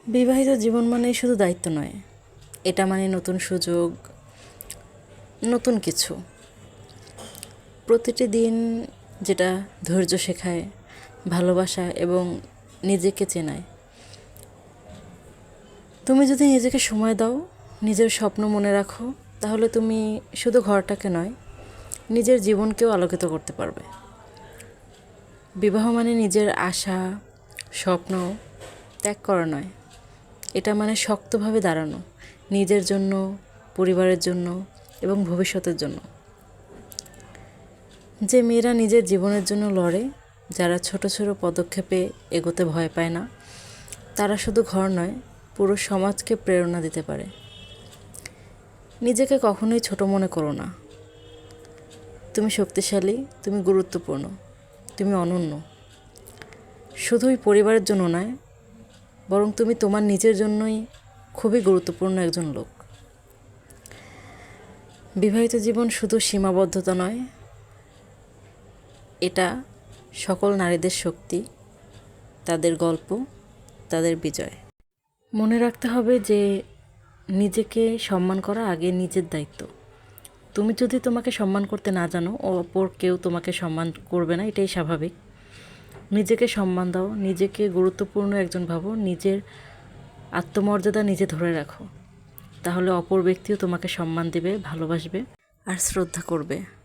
বিবাহিত জীবন মানেই শুধু দায়িত্ব নয়, এটা মানে নতুন সুযোগ, নতুন কিছু। প্রতিটি দিন যেটা ধৈর্য শেখায়, ভালোবাসা এবং নিজেকে চেনায়। তুমি যদি নিজেকে সময় দাও, নিজের স্বপ্ন মনে রাখো, তাহলে তুমি শুধু ঘরটাকে নয়, নিজের জীবনকেও আলোকিত করতে পারবে। বিবাহ মানে নিজের আশা, স্বপ্ন ত্যাগ করা নয়, এটা মানে শক্তভাবে দাঁড়ানো, নিজের জন্য, পরিবারের জন্য এবং ভবিষ্যতের জন্য। যে মেয়েরা নিজের জীবনের জন্য লড়ে, যারা ছোট ছোট পদক্ষেপে এগোতে ভয় পায় না, তারা শুধু ঘর নয়, পুরো সমাজকে প্রেরণা দিতে পারে। নিজেকে কখনোই ছোট মনে করো না। তুমি শক্তিশালী, তুমি গুরুত্বপূর্ণ, তুমি অনন্য। শুধুই পরিবারের জন্য নয়, বরং তুমি তোমার নিজের জন্যই খুবই গুরুত্বপূর্ণ একজন লোক। বিবাহিত জীবন শুধু সীমাবদ্ধতা নয়, এটা সকল নারীদের শক্তি, তাদের গল্প, তাদের বিজয়। মনে রাখতে হবে যে নিজেকে সম্মান করা আগে নিজের দায়িত্ব। তুমি যদি তোমাকে সম্মান করতে না জানো, অপর কেউ তোমাকে সম্মান করবে না, এটাই স্বাভাবিক। নিজেকে সম্মান দাও, নিজেকে গুরুত্বপূর্ণ একজন ভাবো, নিজের আত্মমর্যাদা নিজে ধরে রাখো। তাহলে অপর ব্যক্তিও তোমাকে সম্মান দেবে, ভালোবাসবে আর শ্রদ্ধা করবে।